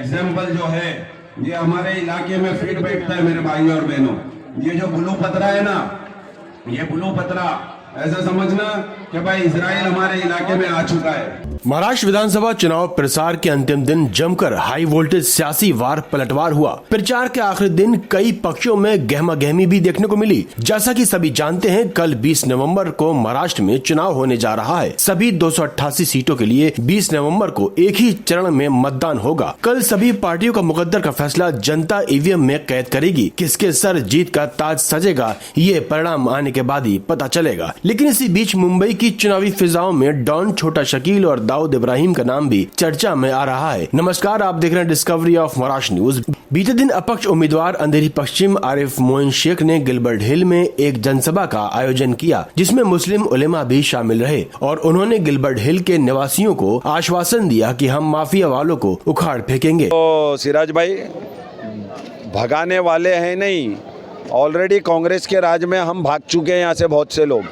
Example जो है ये हमारे इलाके में फिट बैठता है मेरे भाई और बहनों। ये जो ब्लू पतरा है ना, ये ब्लू पतरा ऐसा समझना कि भाई इजराइल हमारे इलाके में आ चुका है। महाराष्ट्र विधानसभा चुनाव प्रचार के अंतिम दिन जमकर हाई वोल्टेज सियासी वार पलटवार हुआ। प्रचार के आखिरी दिन कई पक्षों में गहमा गहमी भी देखने को मिली। जैसा कि सभी जानते हैं, कल 20 नवंबर को महाराष्ट्र में चुनाव होने जा रहा है। सभी 288 सीटों के लिए 20 नवंबर को एक ही चरण में मतदान होगा। कल सभी पार्टियों का मुकद्दर का फैसला जनता ईवीएम में कैद करेगी। किसके सर जीत का ताज सजेगा, ये परिणाम आने के बाद ही पता चलेगा। लेकिन इसी बीच मुंबई की चुनावी फिजाओं में डॉन छोटा शकील और दाऊद इब्राहिम का नाम भी चर्चा में आ रहा है। नमस्कार, आप देख रहे हैं डिस्कवरी ऑफ महाराष्ट्र न्यूज। बीते दिन अपक्ष उम्मीदवार अंधेरी पश्चिम आरिफ मोइन शेख ने गिलबर्ट हिल में एक जनसभा का आयोजन किया, जिसमें मुस्लिम उलेमा भी शामिल रहे और उन्होंने गिलबर्ट हिल के निवासियों को आश्वासन दिया कि हम माफिया वालों को उखाड़ फेंकेंगे। तो सिराज भाई भगाने वाले हैं नहीं, ऑलरेडी कांग्रेस के राज में हम भाग चुके हैं यहाँ से बहुत से लोग।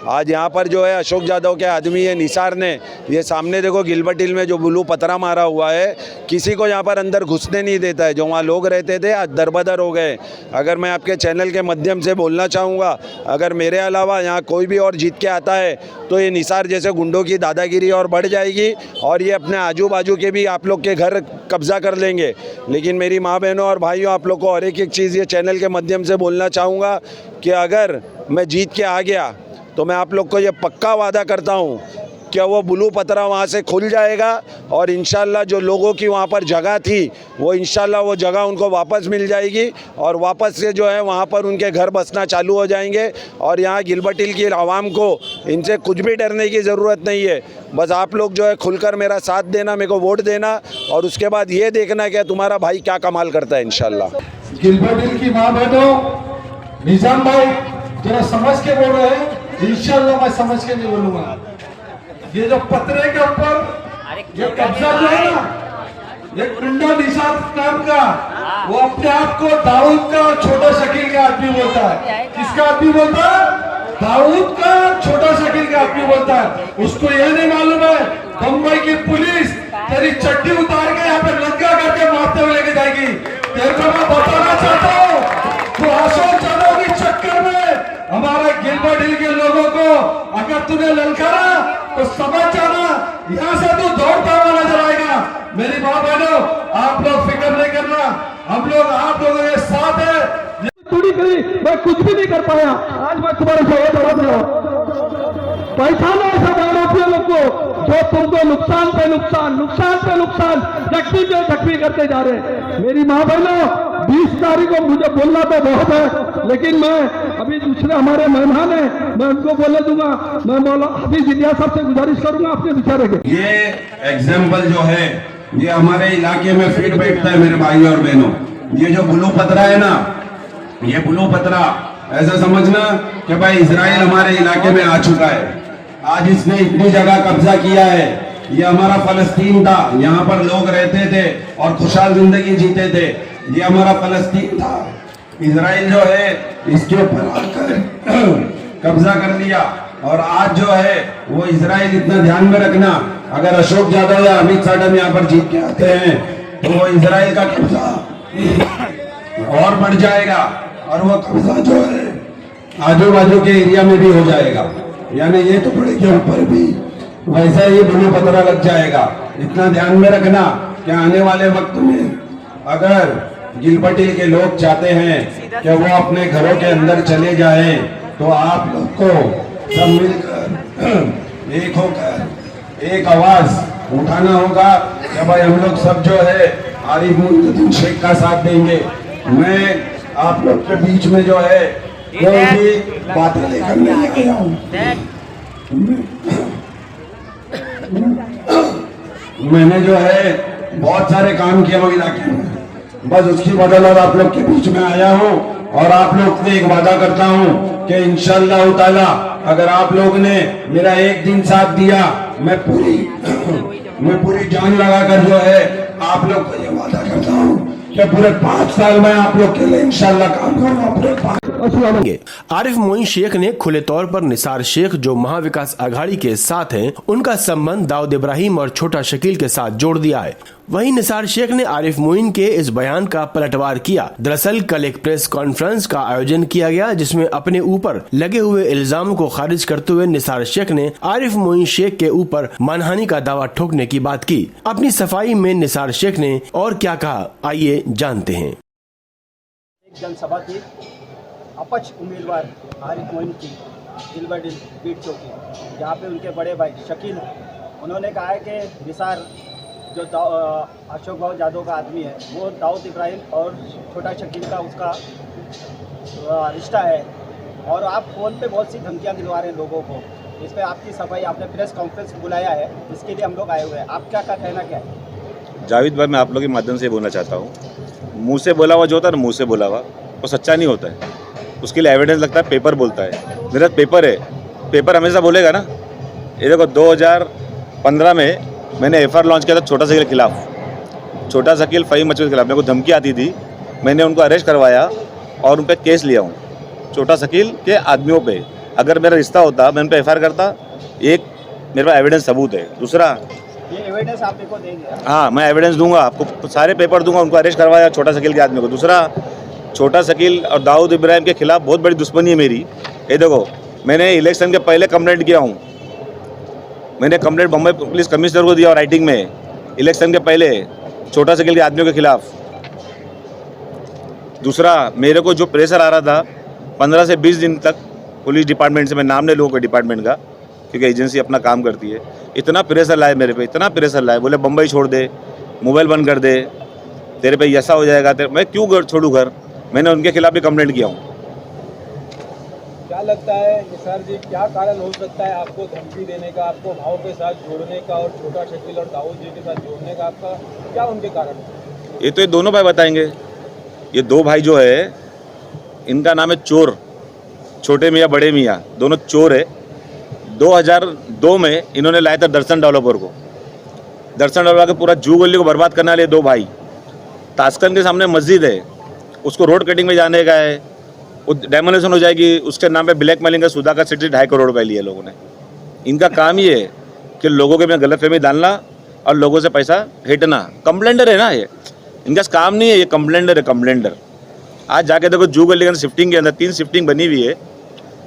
आज यहाँ पर जो है अशोक यादव के आदमी है निसार ने, ये सामने देखो गिलबर्ट हिल में जो ब्लू पतरा मारा हुआ है, किसी को यहाँ पर अंदर घुसने नहीं देता है। जो वहाँ लोग रहते थे आज दरबदर हो गए। अगर मैं आपके चैनल के माध्यम से बोलना चाहूँगा, अगर मेरे अलावा यहाँ कोई भी और जीत के आता है तो ये निसार जैसे गुंडों की दादागिरी और बढ़ जाएगी और ये अपने आजू बाजू के भी आप लोग के घर कब्जा कर लेंगे। लेकिन मेरी माँ बहनों और भाइयों, आप लोग को और एक चीज़ ये चैनल के माध्यम से बोलना चाहूँगा कि अगर मैं जीत के आ गया तो मैं आप लोग को ये पक्का वादा करता हूँ कि वो ब्लू पतरा वहाँ से खुल जाएगा और इंशाल्लाह जो लोगों की वहाँ पर जगह थी वो इंशाल्लाह वो जगह उनको वापस मिल जाएगी और वापस से जो है वहाँ पर उनके घर बसना चालू हो जाएंगे। और यहाँ गिलबर्ट हिल की आवाम को इनसे कुछ भी डरने की ज़रूरत नहीं है। बस आप लोग जो है खुलकर मेरा साथ देना, मेरे को वोट देना और उसके बाद ये देखना कि तुम्हारा भाई क्या कमाल करता है इंशाल्लाह। गिलबर्ट हिल की माँ बहनों, निजाम भाई जरा समझ के बोल रहे हैं, इंशाल्लाह मैं समझ के नहीं बोलूंगा। ये जो पतरे के ऊपर ये कब्जा जो है ना, ये गुंडा निशान नाम का, वो अपने आप को दाऊद का छोटा शकील का आदमी बोलता है। किसका आदमी बोलता है? दाऊद का छोटा शकील का आदमी बोलता है। उसको ये नहीं मालूम है बम्बई की पुलिस तेरी चड्डी उतार के यहाँ पे लंका करके मारते हुए लेके जाएगी। तेरे को मैं बताना चाहता हूँ, तो अशोक यादव के चक्कर में हमारे गिलबर्ट हिल के लोगों को अगर तूने ललकारा तो समझ जाना यहाँ से तू दौड़ता हुआ नजर आएगा। मेरी माँ बहनों, आप लोग फिक्र नहीं करना, हम लोग आप लोगों के साथ है। थोड़ी करी मैं कुछ भी नहीं कर पाया, आज मैं तुम्हारे साथ दौड़ रहा हूँ। पहचानो ऐसा आरोपियों लोग को जो तुमको नुकसान पे नुकसान जख्मी करते जा रहे हैं। मेरी माँ बहनों, 20 तारीख को मुझे बोलना तो बहुत है, लेकिन मैं अभी दूसरे हमारे मेहमान है, मैं उनको बोलने दूंगा। मैं मौलाना हफीज इलियास साहब से गुजारिश करूंगा अपने विचार रखें। ये एग्जाम्पल जो है ये हमारे इलाके में फिट बैठता है मेरे भाई और बहनों। ये जो ब्लू पतरा है ना, ये ब्लू पतरा ऐसा समझना कि भाई इजराइल हमारे इलाके में आ चुका है। आज इसने इतनी जगह कब्जा किया है। ये हमारा फलस्तीन था, यहाँ पर लोग रहते थे और खुशहाल जिंदगी जीते थे। ये हमारा फलस्तीन था। इजराइल जो है इसके ऊपर आकर कब्जा कर लिया और आज जो है वो इजराइल, इतना ध्यान में रखना, अगर अशोक यादव या अमित शाह यहाँ पर जीत के आते हैं तो वो इजराइल का कब्जा और बढ़ जाएगा और वो कब्जा जो है आजू बाजू के एरिया में भी हो जाएगा। यानी ये तो बड़े के ऊपर भी वैसा ही ब्लू पतरा लग जाएगा। इतना ध्यान में रखना कि आने वाले वक्त में अगर गिलबर्ट हिल के लोग चाहते हैं कि वो अपने घरों के अंदर चले जाएं, तो आप लोग को सब मिलकर एक होकर एक आवाज उठाना होगा कि भाई हम लोग सब जो है आरिफ मोइन शेख का साथ देंगे। मैं आप लोग के बीच में जो है कोई भी बातें लेकर नहीं आया हूँ। मैंने जो है बहुत सारे काम किए वो इलाके में, बस उसकी बदौलत आप लोग के बीच में आया हूँ और आप लोग से एक वादा करता हूँ कि इंशाअल्लाह ताला अगर आप लोग ने मेरा एक दिन साथ दिया, मैं पूरी जान लगाकर जो है आप लोग को ये वादा करता हूँ कि पूरे 5 साल में आप लोग के लिए इंशाअल्लाह काम करूंगा। पूरे 5 आरिफ मोइन शेख ने खुले तौर पर निसार शेख, जो महाविकास आघाड़ी के साथ हैं, उनका संबंध दाऊद इब्राहिम और छोटा शकील के साथ जोड़ दिया है। वहीं निसार शेख ने आरिफ मोइन के इस बयान का पलटवार किया। दरअसल कल एक प्रेस कॉन्फ्रेंस का आयोजन किया गया जिसमें अपने ऊपर लगे हुए इल्जाम को खारिज करते हुए निसार शेख ने आरिफ मोइन शेख के ऊपर मानहानि का दावा ठोकने की बात की। अपनी सफाई में निसार शेख ने और क्या कहा, आइए जानते हैं। एक जनसभा थी अपक्ष उम्मीदवार आरिफ मोइन की दिल ब दिल पीट चौकी, जहाँ पे उनके बड़े भाई शकील उन्होंने कहा है कि निसार जो अशोक भाऊ जादव का आदमी है वो दाऊद इब्राहिम और छोटा शकील का उसका रिश्ता है, और आप फ़ोन पे बहुत सी धमकियाँ दिलवा रहे हैं लोगों को। इस पर आपकी सफाई, आपने प्रेस कॉन्फ्रेंस बुलाया है, इसके लिए हम लोग आए हुए हैं, आप क्या कहना क्या है? जावेद भाई, मैं आप लोगों के माध्यम से बोलना चाहता हूँ, मुंह से बोला हुआ जो होता है ना, मुंह से बोला हुआ वो सच्चा नहीं होता है। उसके लिए एविडेंस लगता है, पेपर बोलता है। मेरा पेपर है, पेपर हमेशा बोलेगा ना। ये देखो 2015 में मैंने एफआईआर लॉन्च किया था छोटा शकील के खिलाफ। छोटा शकील फ़हीम मचूद के खिलाफ मेरे को धमकी आती थी, मैंने उनको अरेस्ट करवाया और उन पर केस लिया हूँ छोटा शकील के आदमियों पे। अगर मेरा रिश्ता होता मैं उन पर एफआईआर करता। एक मेरे पास एविडेंस सबूत है। दूसरा, ये एविडेंस आप मेरे को देंगे? हाँ, मैं एविडेंस दूंगा आपको, सारे पेपर दूंगा। उनको अरेस्ट करवाया छोटा शकील के आदमी को। दूसरा, छोटा शकील और दाऊद इब्राहिम के खिलाफ बहुत बड़ी दुश्मनी है मेरी। ये देखो, मैंने इलेक्शन के पहले कंप्लेंट किया हूँ। मैंने कंप्लेंट बम्बई पुलिस कमिश्नर को दिया राइटिंग में, इलेक्शन के पहले छोटा शकील के आदमियों के खिलाफ। दूसरा, मेरे को जो प्रेशर आ रहा था 15 से 20 दिन तक पुलिस डिपार्टमेंट से, मैं नाम नहीं लूँगा डिपार्टमेंट का क्योंकि एजेंसी अपना काम करती है, इतना प्रेशर लाए मेरे पे, इतना प्रेशर लाए, बोले बम्बई छोड़ दे, मोबाइल बंद कर दे, तेरे पे ऐसा हो जाएगा। मैं क्यों घर छोड़ूँ घर? मैंने उनके खिलाफ भी कंप्लेंट किया हूँ। क्या लगता है निसार जी, क्या कारण हो सकता है आपको धमकी देने का, आपको भाव के साथ जोड़ने का और छोटा शकील और दाऊद जी के साथ जोड़ने का? आपका क्या उनके कारण है? ये तो ये दोनों भाई बताएंगे। ये दो भाई जो है, इनका नाम है चोर। छोटे मियाँ बड़े मियाँ दोनों चोर है। 2002 में इन्होंने लाया था दर्शन डेवलपर को। दर्शन डेवलपर के पूरा जू गली को बर्बाद करने वाले दो भाई। तास्कन के सामने मस्जिद है, उसको रोड कटिंग में जाने का है, वो डेमोलेशन हो जाएगी, उसके नाम पे ब्लैक मेलिंग का सुधा का सिटी 2.5 करोड़ रुपए लिए लोगों ने। इनका काम ये है कि लोगों के में गलतफहमी डालना और लोगों से पैसा हेटना। कंप्लेंडर है ना ये, इनका काम नहीं है, ये कंप्लेंडर है, कंप्लेंडर। आज जाके देखो जू गली के अंदर शिफ्टिंग के अंदर 3 शिफ्टिंग बनी हुई है,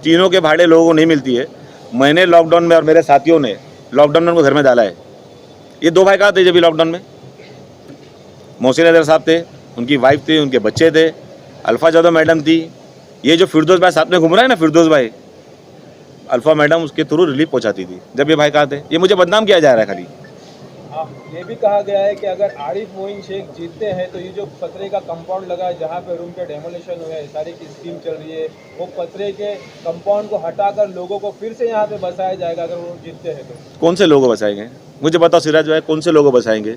तीनों के भाड़े लोगों को नहीं मिलती है। मैंने लॉकडाउन में और मेरे साथियों ने लॉकडाउन में उनको घर में डाला है। ये दो भाई कहाँ थे जब भी लॉकडाउन में? मोहसिन हैदर साहब थे, उनकी वाइफ थी, उनके बच्चे थे, अल्फा जादव मैडम थी। ये जो फिरदौस भाई साथ में घूम रहा है ना, फिरदौस भाई, अल्फा मैडम उसके थ्रू रिलीफ पहुंचाती थी जब ये भाई कहाँ थे। ये मुझे बदनाम किया जा रहा है खाली। ये भी कहा गया है कि अगर आरिफ मोइन शेख जीतते हैं तो ये जो पतरे का कंपाउंड लगा है जहाँ पे रूम के डेमोलेशन हुए हैं, सारी की स्कीम चल रही है, वो पतरे के कंपाउंड को हटाकर लोगों को फिर से यहाँ पे बसाया जाएगा अगर वो जीतते हैं तो। कौन से लोगों बसाएंगे मुझे बताओ सिराज भाई, कौन से लोगों बसाएंगे?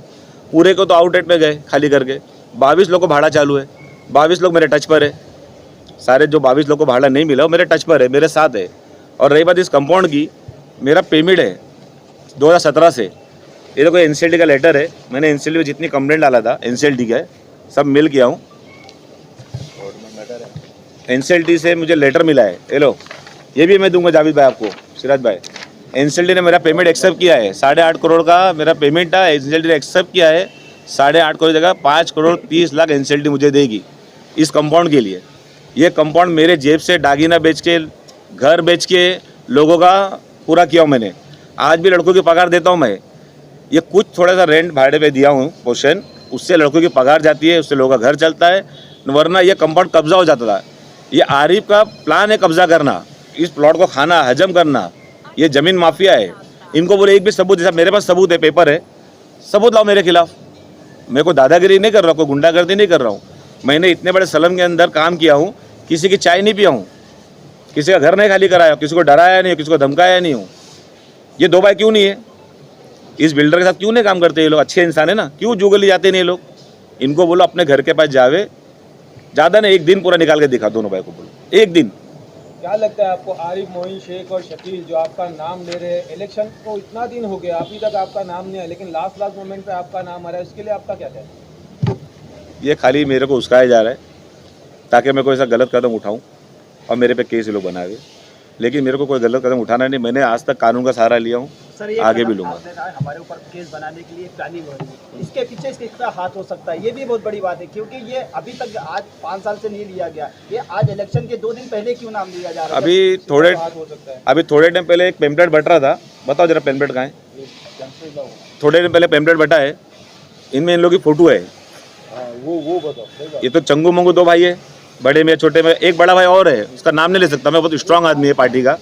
पूरे को तो आउटलेट में गए खाली करके। 22 लोग को भाड़ा चालू है, 22 लोग मेरे टच पर है। सारे जो 22 लोग को भाड़ा नहीं मिला वो मेरे टच पर है, मेरे साथ है। और रही बात इस कंपाउंड की, मेरा पेमेंट है 2017 से। ये देखो एनसीएलटी का लेटर है, मैंने एनसीएलटी में जितनी कंप्लेंट डाला था एनसीएलटी का सब मिल किया हूँ। एनसीएलटी से मुझे लेटर मिला है, ये लो, ये भी मैं दूंगा जावेद भाई आपको, सिराज भाई। एनसीएलटी ने मेरा पेमेंट एक्सेप्ट किया है, 8.5 करोड़ का मेरा पेमेंट था, एनसीएलटी ने एक्सेप्ट किया है। 8.5 करोड़ जगह 5 करोड़ 30 लाख एनसीएलटी मुझे देगी इस कंपाउंड के लिए। ये कंपाउंड मेरे जेब से दागीना बेच के, घर बेच के लोगों का पूरा किया हूँ मैंने। आज भी लड़कों की पगार देता हूँ मैं। ये कुछ थोड़ा सा रेंट भाड़े पे दिया हूँ पोर्शन, उससे लड़कों की पगार जाती है, उससे लोगों का घर चलता है, वरना ये कंपाउंड कब्जा हो जाता था। ये आरिफ का प्लान है कब्जा करना, इस प्लॉट को खाना, हजम करना। ये ज़मीन माफिया है। इनको बोले एक भी सबूत, जैसा मेरे पास सबूत है, पेपर है, सबूत लाओ मेरे खिलाफ। मैं कोई दादागिरी नहीं कर रहा हूँ, कोई गुंडागर्दी नहीं कर रहा हूँ। मैंने इतने बड़े सलम के अंदर काम किया हूँ, किसी की चाय नहीं पिया हूँ, किसी का घर नहीं खाली कराया, किसी को डराया नहीं, किसी को धमकाया नहीं हूँ। ये दो भाई क्यों नहीं है? इस बिल्डर के साथ क्यों नहीं काम करते ये लोग? अच्छे इंसान है ना, क्यों जुगली जाते नहीं लोग? इनको बोलो अपने घर के पास जावे, ज़्यादा नहीं, एक दिन पूरा निकाल के दिखा दोनों भाई को, बोलो एक दिन। क्या लगता है आपको, आरिफ मोइन शेख और शकील जो आपका नाम ले रहे हैं, इलेक्शन को इतना दिन हो गया अभी तक आपका नाम नहीं है, लेकिन लास्ट मोमेंट पे आपका नाम आ रहा है, इसके लिए आपका क्या कहना है? ये खाली मेरे को उस्काया जा रहा है ताकि मैं कोई ऐसा गलत कदम उठाऊं और मेरे पे केस लोग बनावे, लेकिन मेरे को कोई गलत कदम उठाना नहीं। मैंने आज तक कानून का सहारा लिया हूँ, सर, ये आगे भी कदम लूंगा। आपने कहा हमारे ऊपर केस बनाने के लिए प्लानिंग हो रही है, इसके पीछे इसका कितना हाथ हो सकता है, ये भी बहुत बड़ी बात है, क्योंकि ये अभी तक आज 5 साल से नहीं लिया गया, ये आज इलेक्शन के 2 दिन पहले क्यों नाम लिया जा रहा है? अभी थोड़े टाइम पहले एक पेम्पलेट बट रहा था, बताओ जरा पेम्पलेट कहाँ है? थोड़े दिन पहले पेम्पलेट बटा है, इनमें इन लोगों की फोटो है। वो बताओ। ये तो चंगू मंगू 2 भाई है, बड़े में छोटे में, एक बड़ा भाई और है, उसका नाम नहीं ले सकता मैं, बहुत स्ट्रांग आदमी है पार्टी का,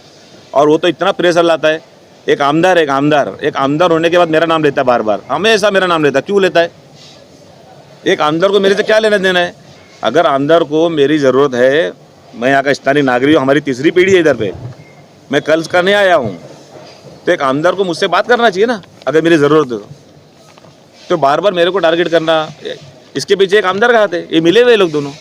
और वो तो इतना प्रेशर लाता है। एक आमदार होने के बाद मेरा नाम लेता है बार बार, हमेशा मेरा नाम लेता है, क्यों लेता है? एक आमदार को मेरे से क्या लेना देना है? अगर आमदार को मेरी ज़रूरत है, मैं यहाँ का स्थानीय नागरिक हूँ, हमारी तीसरी पीढ़ी है इधर पे, मैं कल करने आया हूँ, तो एक आमदार को मुझसे बात करना चाहिए ना, अगर मेरी ज़रूरत है तो बार बार मेरे को टारगेट करना, इसके पीछे एक आमदार का हाथ है, ये मिले हुए लोग दोनों।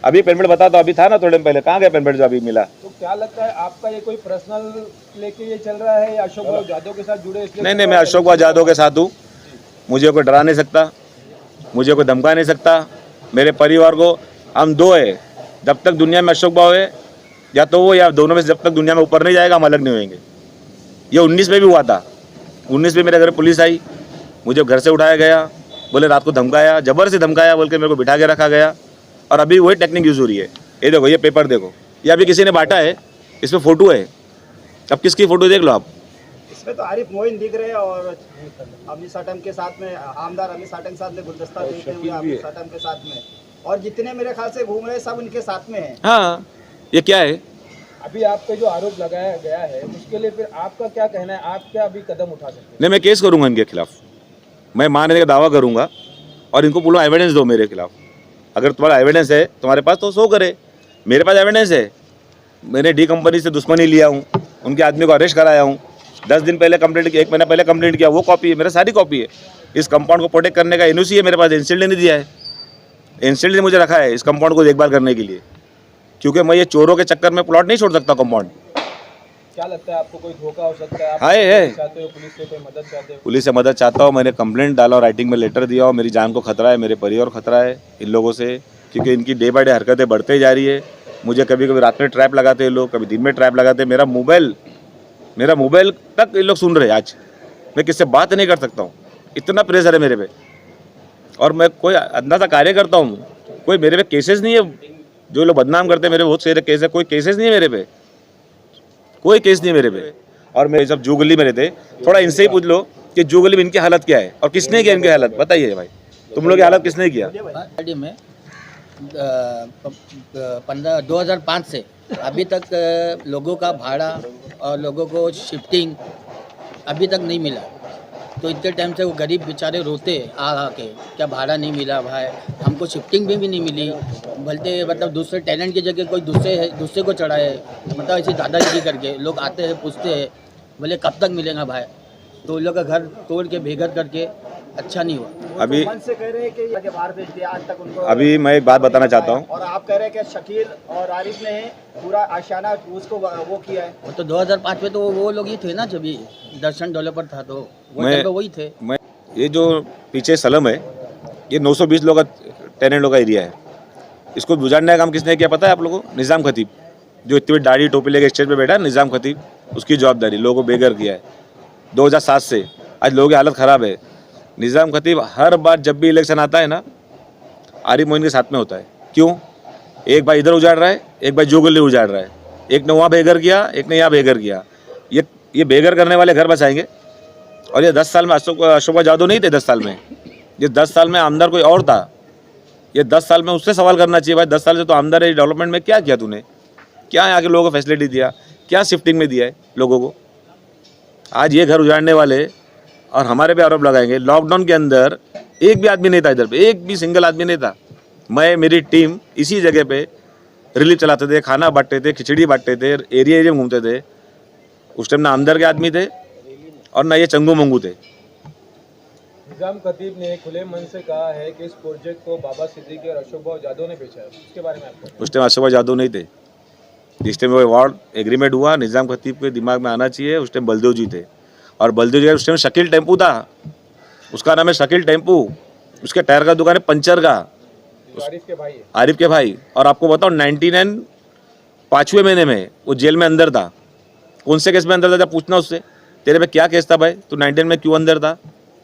अभी पेमेंट बता दो, अभी था ना थोड़े दिन पहले, कहाँ गया पेमेंट जो अभी मिला? तो क्या लगता है आपका ये कोई पर्सनल लेके ये चल रहा है या अशोक बाबू यादव के साथ जुड़े इसलिए? नहीं, मैं अशोक बाबू यादव के साथ हूँ, मुझे कोई डरा नहीं सकता, मुझे कोई धमका नहीं सकता, मेरे परिवार को, हम 2 है, जब तक दुनिया में अशोक बाबू है या तो वो या दोनों में से जब तक दुनिया में ऊपर नहीं जाएगा हम अलग नहीं होंगे। ये 19 में भी हुआ था, 19 में मेरे घर पुलिस आई, मुझे घर से उठाया गया, बोले रात को धमकाया, जबर से धमकाया बोल के मेरे को बिठा के रखा गया, और अभी वही टेक्निक यूज़ हो रही है। ये देखो, ये पेपर देखो, ये अभी किसी ने बांटा है, इसमें फ़ोटो है, अब किसकी फ़ोटो देख लो आप। इसमें तो आरिफ मोइन दिख रहे हैं और अमित साटम के साथ में, आमदार अमित साटम के साथ में गुलदस्ता देते हुए अमित साटम के साथ में, और जितने मेरे ख्याल से घूम रहे हैं सब उनके साथ में हैं। हाँ, ये क्या है? अभी आप पे जो आरोप लगाया गया है उसके लिए फिर आपका क्या कहना है, आप क्या अभी कदम उठा सकते हैं? नहीं, मैं केस करूँगा इनके खिलाफ, मैं मानने का दावा करूँगा, और इनको बोलो एविडेंस दो मेरे खिलाफ। अगर तुम्हारा एविडेंस है तुम्हारे पास तो शो करे, मेरे पास एविडेंस है, मैंने डी कंपनी से दुश्मनी लिया हूँ, उनके आदमी को अरेस्ट कराया हूँ, 10 दिन पहले कंप्लेंट किया, 1 महीना पहले कंप्लेंट किया, वो कॉपी है, मेरा सारी कॉपी है। इस कंपाउंड को प्रोटेक्ट करने का एनओसी है मेरे पास, इंस्टीट्यूट ने दिया है, इंस्टीट्यूट ने मुझे रखा है इस कंपाउंड को देखभाल करने के लिए, क्योंकि मैं ये चोरों के चक्कर में प्लॉट नहीं छोड़ सकता कंपाउंड। क्या लगता है आपको कोई धोखा हो सकता है? आप है चाहते हो पुलिस से कोई मदद चाहते हो? पुलिस से मदद चाहता हूँ, मैंने कंप्लेंट डाला और राइटिंग में लेटर दिया, और मेरी जान को खतरा है, मेरे परिवार को खतरा है इन लोगों से, क्योंकि इनकी डे बाय डे हरकतें बढ़ते जा रही है। मुझे कभी कभी रात में ट्रैप लगाते हैं लोग, कभी दिन में ट्रैप लगाते हैं, मेरा मोबाइल तक ये लोग सुन रहे हैं। आज मैं किससे बात नहीं कर सकता हूँ, इतना प्रेशर है मेरे पे, और मैं कोई अंदाजा कार्य करता हूँ, कोई मेरे पे केसेस नहीं है, जो लोग बदनाम करते हैं मेरे बहुत सारे केस है, कोई केसेस नहीं है मेरे पे, कोई केस नहीं है मेरे पे। और मैं जब जूगली में रहते, थोड़ा इनसे ही पूछ लो कि जूगली में इनकी हालत क्या है और किसने किया इनकी हालत, बताइए भाई, तुम लोग की हालत किसने किया? पार्टी में 2005 से अभी तक लोगों का भाड़ा और लोगों को शिफ्टिंग अभी तक नहीं मिला, तो इतने टाइम से वो गरीब बेचारे रोते आ के, क्या भाड़ा नहीं मिला भाई, हमको शिफ्टिंग भी नहीं मिली, भलते मतलब दूसरे टेनेंट की जगह कोई दूसरे को चढ़ाए, मतलब ऐसी दादागिरी करके लोग आते हैं पूछते हैं, बोले कब तक मिलेगा भाई, तो उन लोग का घर तोड़ के बेघर करके अच्छा नहीं हुआ। अभी मन से कह रहे हैं कि आगे बाहर भेज दिया आज तक उनको, अभी मैं एक बात बताना चाहता हूँ, और आप कह रहे हैं कि शकील और आरिफ ने पूरा आशियाना उसको वो किया है। वो तो 2005 में तो वो लोग ही थे ना, जब ये दर्शन डेवलपर था तो वो टाइम पे वही थे। मैं ये जो पीछे सलम है, ये 920 लोग का टेनेंट लोग का एरिया है, इसको गुजारने का काम किसने किया पता है आप लोगों को? निज़ाम खतीब, जो इतनी दाढ़ी टोपी लेके स्टेज पे बैठा है, निज़ाम खतीब, उसकी जवाबदारी, लोगों को बेघर किया है 2007 से। आज लोगों की हालत ख़राब है। निज़ाम खतीब हर बार जब भी इलेक्शन आता है ना, आरिफ मोइन के साथ में होता है। क्यों? एक भाई इधर उजाड़ रहा है, एक भाई जोगली उजाड़ रहा है, एक ने वहाँ बेघर किया, एक ने यहाँ बेघर किया। ये बेघर करने वाले घर बसाएंगे। और ये 10 साल में अशोक यादव नहीं थे, 10 साल में, ये 10 साल में आमदार कोई और था। ये 10 साल में उससे सवाल करना चाहिए, भाई 10 साल से तो आमदार है, डेवलपमेंट में क्या किया तूने, क्या यहाँ के लोगों को फैसिलिटी दिया, क्या शिफ्टिंग में दिया है लोगों को। आज ये घर उजाड़ने वाले और हमारे पे आरोप लगाएंगे। लॉकडाउन के अंदर एक भी आदमी नहीं था इधर पे, एक भी सिंगल आदमी नहीं था। मैं, मेरी टीम इसी जगह पे रिलीफ चलाते थे, खाना बांटते थे, खिचड़ी बांटते थे, एरिया एरिया में घूमते थे। उस टाइम ना आमदार के आदमी थे और ना ये चंगू मंगू थे। निज़ाम खतीब ने खुले मन से कहा है कि इस प्रोजेक्ट को बाबा सिद्दीकी और अशोक बाबू यादव ने बेचा है, उसके बारे में आपको? उस टाइम अशोक यादव नहीं थे, जिस टाइम वो वार्ड एग्रीमेंट हुआ, निज़ाम खतीब के दिमाग में आना चाहिए, उस टाइम बलदेव जी थे। और बलदेव जी उस टाइम शकील टेम्पू था, उसका नाम है शकील टेम्पू, उसके टायर का दुकान है पंचर का, आरिफ के भाई है। आरिफ के भाई। और आपको बताओ 99 5वें महीने में वो जेल में अंदर था। कौन से केस में अंदर था, जब पूछना उससे, तेरे पे क्या केस था भाई? तू 19 में क्यों अंदर था?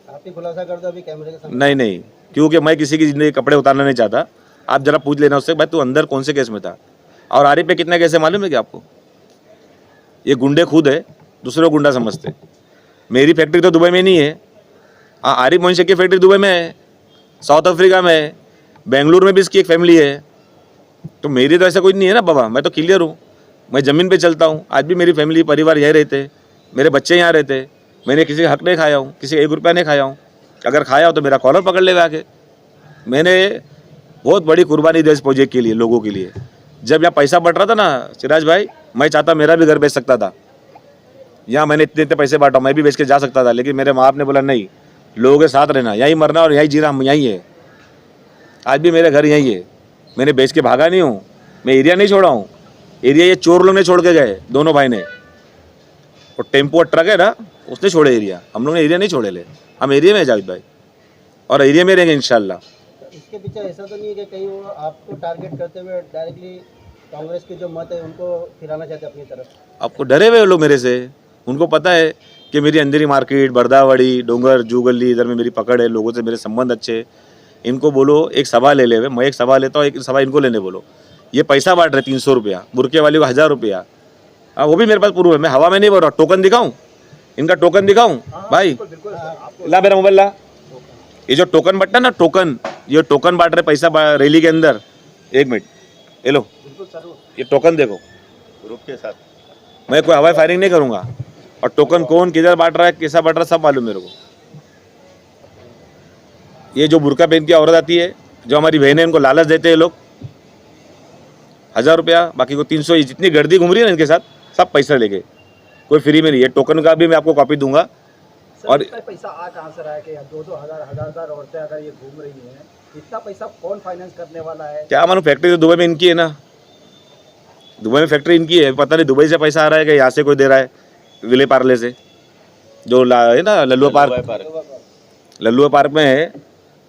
आप ही खुलासा कर दो अभी कैमरे के सामने। नहीं नहीं, क्योंकि मैं किसी की जिंदगी के कपड़े उतारना नहीं चाहता। आप जरा पूछ लेना उससे, भाई तू अंदर कौन से केस में था? और आरिफ पे कितने केस है मालूम है क्या आपको? ये गुंडे खुद है, दूसरे को गुंडा समझते। मेरी फैक्ट्री तो दुबई में नहीं है। हाँ, आरिफ मोइन शेख की फैक्ट्री दुबई में है, साउथ अफ्रीका में है, बेंगलुरु में भी इसकी एक फैमिली है। तो मेरी तो ऐसा कोई नहीं है ना बाबा, मैं तो क्लियर हूँ। मैं ज़मीन पे चलता हूँ। आज भी मेरी फैमिली परिवार यहीं रहते, मेरे बच्चे यहाँ रहते। मैंने किसी का हक नहीं खाया हूँ, किसी का 1 रुपया नहीं खाया हूँ। अगर खाया हो तो मेरा कॉलर पकड़ लेगा आके। मैंने बहुत बड़ी कुर्बानी दी इस प्रोजेक्ट के लिए, लोगों के लिए। जब यहाँ पैसा बढ़ रहा था ना सिराज भाई, मैं चाहता मेरा भी घर बेच सकता था। यहाँ मैंने इतने इतने पैसे बांटा, मैं भी बेच के जा सकता था, लेकिन मेरे माँ बाप ने बोला नहीं, लोगों के साथ रहना, यहीं मरना और यहीं जीना, यहीं है। आज भी मेरा घर यहीं है। मैंने बेच के भागा नहीं हूँ, मैं एरिया नहीं छोड़ा हूँ। एरिया ये चोर लोग ने छोड़ के गए, दोनों भाई ने। और टेम्पो और ट्रक है ना, उसने छोड़े एरिया, हम लोग ने एरिया नहीं छोड़े ले। हम एरिया में है जावेद भाई, और एरिया में रहेंगे इंशाल्लाह। इसके पीछे ऐसा तो नहीं है कि कहीं वो आपको टारगेट करते हुए डायरेक्टली कांग्रेस के जो मत है उनको फिराना चाहते अपनी तरफ? आपको डरे हुए लोग मेरे से, उनको पता है कि मेरी अंधेरी मार्केट, बरदावाड़ी, डोंगर, जूगली, इधर में मेरी पकड़ है, लोगों से मेरे संबंध अच्छे। इनको बोलो एक सभा ले ले, मैं एक सभा लेता हूँ, एक सभा इनको लेने बोलो। ये पैसा बांट रहे 300 रुपया, बुरके वाले को 1000 रुपया। हाँ, वो भी मेरे पास प्रूफ है, मैं हवा में नहीं बोल रहा। टोकन दिखाऊं, इनका टोकन दिखाऊं भाई? ला मेरा मोबाइल ला। ये जो टोकन बटना ना, टोकन, ये टोकन बांट रहे पैसा रैली के अंदर। 1 मिनट, ये लो, ये टोकन देखो ग्रुप के साथ। मैं कोई हवाई फायरिंग नहीं करूंगा। और टोकन कौन किधर बांट रहा है, कैसा बांट रहा है, सब मालूम मेरे को। ये जो बुरका पहन की औरत आती है, जो हमारी बहन है, इनको लालच देते हैं लोग 1000 रुपया, बाकी को 300। ये जितनी गर्दी घूम रही है ना इनके साथ, सब पैसा लेके, कोई फ्री में नहीं है। टोकन का भी मैं आपको कॉपी दूंगा। और पैसा आ कहाँ से रहा है कि 2-2 हजार औरतें अगर ये घूम रही हैं, इतना पैसा कौन फाइनेंस करने वाला है? क्या मालूम, फैक्ट्री तो दुबई में इनकी है ना, दुबई में फैक्ट्री इनकी है। पता नहीं दुबई से पैसा आ रहा है कि यहाँ से कोई दे रहा है, विले पार्ले से, जो है ना लल्लुआ पार्क में है,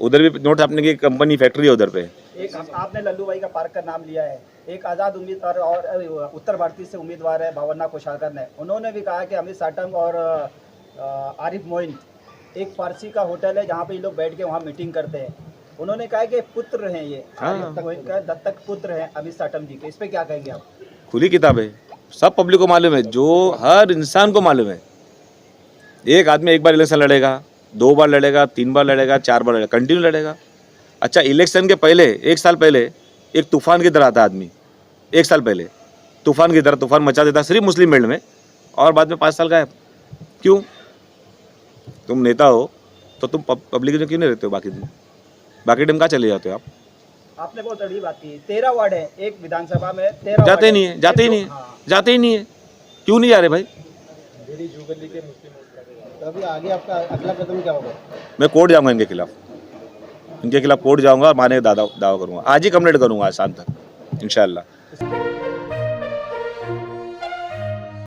उधर भी नोट छापने की कंपनी फैक्ट्री है उधर पे। एक आपने लल्लू भाई का पार्क का नाम लिया है, एक आज़ाद उम्मीदवार और उत्तर भारतीय से उम्मीदवार है भावन्ना कोशालकर ने, उन्होंने भी कहा कि अमित साटम और आरिफ मोइन, एक फारसी का होटल है जहाँ पे ये लोग बैठ के वहाँ मीटिंग करते हैं। उन्होंने कहा कि पुत्र हैं ये, आरिफ मोइन का दत्तक पुत्र हैं अमित साटम जी के। इस पर क्या कहेंगे आप? खुली किताब है, सब पब्लिक को मालूम है, जो हर इंसान को मालूम है। एक आदमी एक बार इलेक्शन लड़ेगा, 2 बार लड़ेगा, 3 बार लड़ेगा, 4 बार लड़ेगा, कंटिन्यू लड़ेगा। अच्छा, इलेक्शन के पहले 1 साल पहले एक तूफान की तरह आता आदमी, 1 साल पहले तूफान की तरह तूफान मचा देता सिर्फ मुस्लिम बेल्ट में, और बाद में 5 साल गायब। क्यों? तुम नेता हो तो तुम पब्लिक में क्यों नहीं रहते हो? बाकी टाइम कहाँ चले जाते हो आप? आपने बहुत बड़ी बात की, 13 वार्ड है एक विधानसभा में, 13 जाते ही नहीं है, जाते ही नहीं है, जाते ही नहीं है। क्यों नहीं जा रहे भाई? तो अभी आगे आपका अगला कदम क्या होगा? मैं कोर्ट जाऊंगा इनके खिलाफ कोर्ट जाऊंगा और माने दावा करूंगा। आज ही कंप्लेंट करूंगा, आज शाम तक इंशाल्लाह।